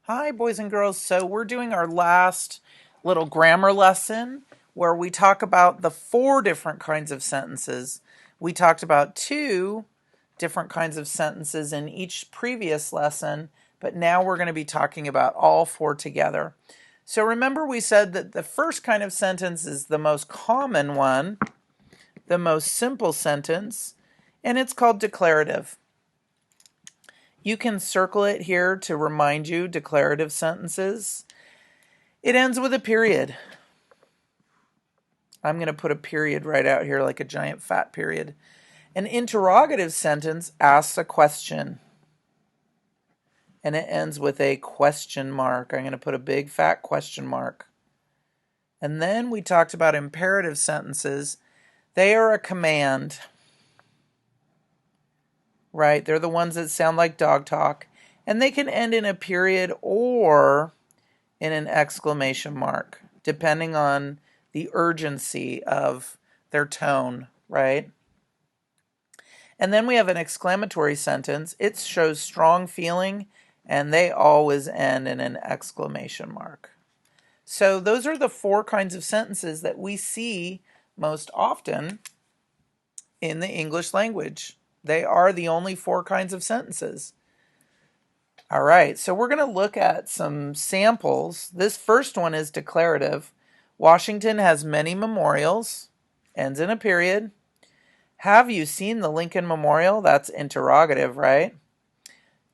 Hi, boys and girls. So, we're doing our last little grammar lesson where we talk about the 4 different kinds of sentences. We talked about 2 different kinds of sentences in each previous lesson, but now we're going to be talking about all 4 together. So, remember, we said that the first kind of sentence is the most common one, the most simple sentence, and it's called declarative. You can circle it here to remind you declarative sentences. It ends with a period. I'm going to put a period right out here like a giant fat period. An interrogative sentence asks a question. And it ends with a question mark. I'm going to put a big fat question mark. And then we talked about imperative sentences. They are a command. Right? They're the ones that sound like dog talk. And they can end in a period or in an exclamation mark, depending on the urgency of their tone, right? And then we have an exclamatory sentence. It shows strong feeling, and they always end in an exclamation mark. So those are the 4 kinds of sentences that we see most often in the English language. They are the only 4 kinds of sentences. All right, so we're going to look at some samples. This first one is declarative. Washington has many memorials, ends in a period. Have you seen the Lincoln Memorial? That's interrogative, right?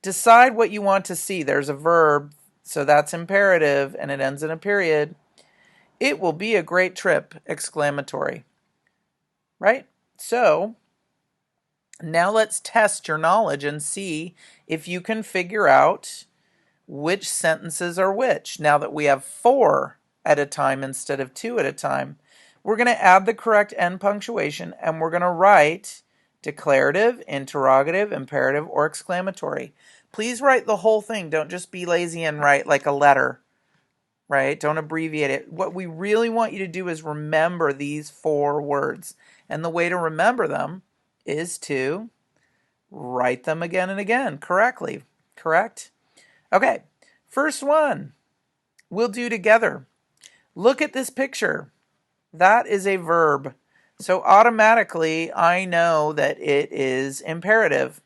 Decide what you want to see. There's a verb, so that's imperative, and it ends in a period. It will be a great trip, exclamatory. Right? So, now let's test your knowledge and see if you can figure out which sentences are which. Now that we have 4 at a time instead of 2 at a time, we're going to add the correct end punctuation and we're going to write declarative, interrogative, imperative, or exclamatory. Please write the whole thing. Don't just be lazy and write like a letter, right? Don't abbreviate it. What we really want you to do is remember these 4 words. And the way to remember them is to write them again and again correctly. Correct? Okay, first one we'll do together. Look at this picture. That is a verb. So automatically I know that it is imperative.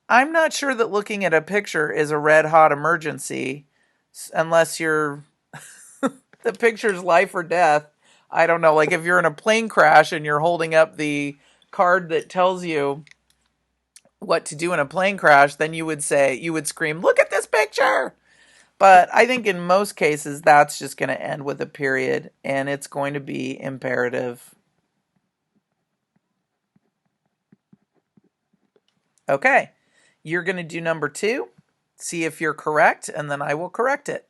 I'm not sure that looking at a picture is a red hot emergency unless the picture's life or death. I don't know, like if you're in a plane crash and you're holding up the card that tells you what to do in a plane crash, then you would scream, "Look at this picture!" But I think in most cases, that's just going to end with a period, and it's going to be imperative. Okay, you're going to do number 2, see if you're correct, and then I will correct it.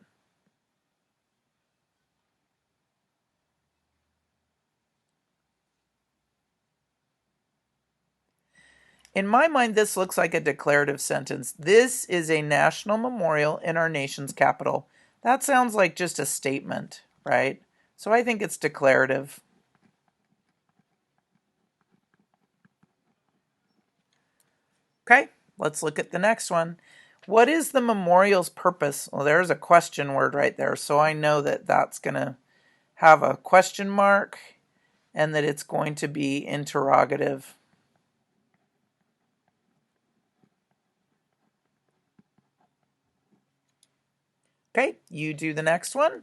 In my mind, this looks like a declarative sentence. This is a national memorial in our nation's capital. That sounds like just a statement, right? So I think it's declarative. Okay, let's look at the next one. What is the memorial's purpose? Well, there's a question word right there, so I know that that's going to have a question mark and that it's going to be interrogative. Okay, you do the next one.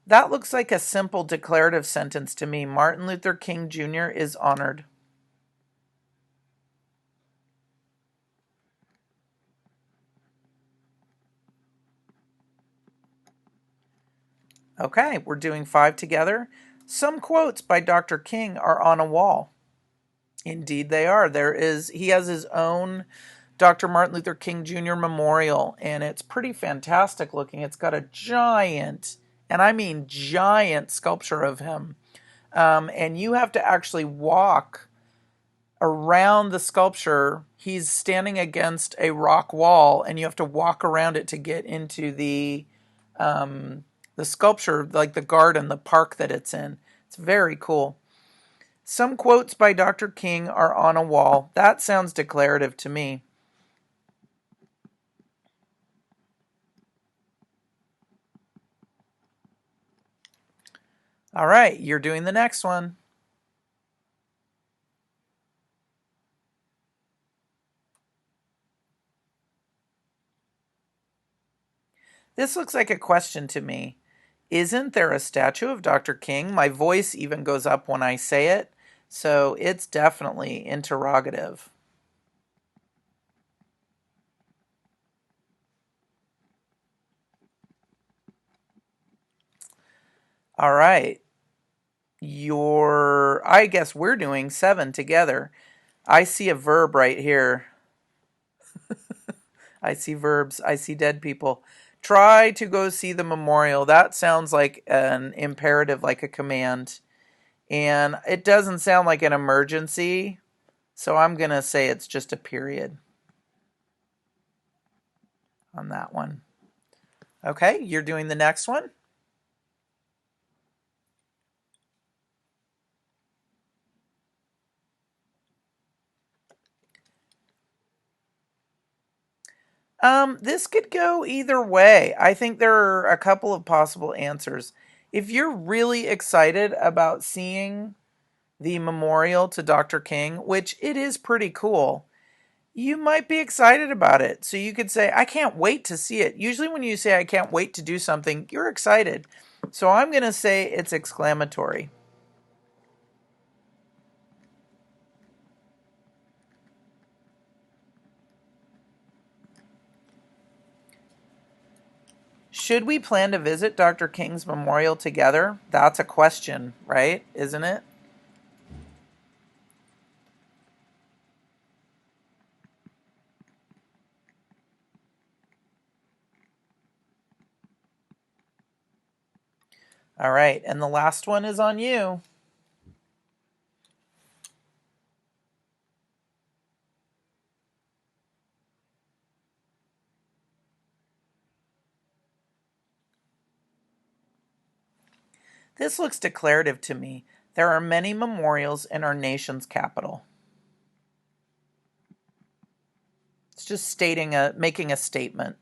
That looks like a simple declarative sentence to me. Martin Luther King Jr. is honored. Okay, we're doing 5 together. Some quotes by Dr. King are on a wall. Indeed they are. He has his own Dr. Martin Luther King Jr. memorial, and it's pretty fantastic looking. It's got a giant, and I mean giant, sculpture of him. And you have to actually walk around the sculpture. He's standing against a rock wall, and you have to walk around it to get into The sculpture, like the garden, the park that it's in. It's very cool. Some quotes by Dr. King are on a wall. That sounds declarative to me. All right, you're doing the next one. This looks like a question to me. Isn't there a statue of Dr. King? My voice even goes up when I say it, so it's definitely interrogative. All right. I guess we're doing 7 together. I see a verb right here. I see verbs. I see dead people. Try to go see the memorial. That sounds like an imperative, like a command. And it doesn't sound like an emergency. So I'm going to say it's just a period on that one. Okay, you're doing the next one. This could go either way. I think there are a couple of possible answers. If you're really excited about seeing the memorial to Dr. King, which it is pretty cool, you might be excited about it. So you could say, I can't wait to see it. Usually when you say, I can't wait to do something, you're excited. So I'm going to say it's exclamatory. Should we plan to visit Dr. King's memorial together? That's a question, right? Isn't it? All right, and the last one is on you. This looks declarative to me. There are many memorials in our nation's capital. It's just making a statement.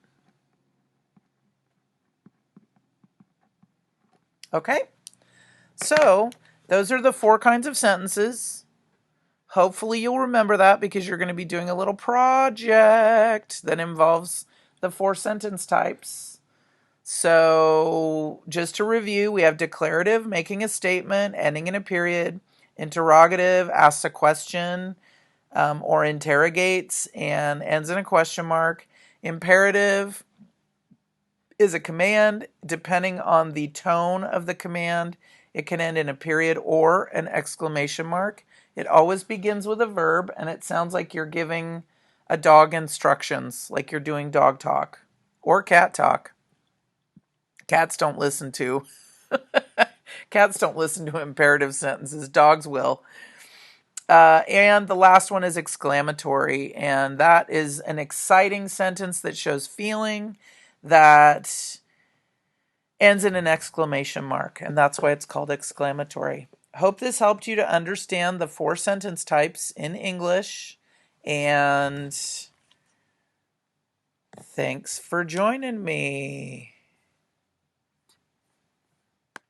Okay? So, those are the 4 kinds of sentences. Hopefully you'll remember that because you're going to be doing a little project that involves the 4 sentence types. So, just to review, we have declarative, making a statement, ending in a period. Interrogative, asks a question or interrogates and ends in a question mark. Imperative is a command. Depending on the tone of the command, it can end in a period or an exclamation mark. It always begins with a verb, and it sounds like you're giving a dog instructions, like you're doing dog talk or cat talk. Cats don't listen to imperative sentences. Dogs will. And the last one is exclamatory, and that is an exciting sentence that shows feeling that ends in an exclamation mark, and that's why it's called exclamatory. Hope this helped you to understand the 4 sentence types in English, and thanks for joining me.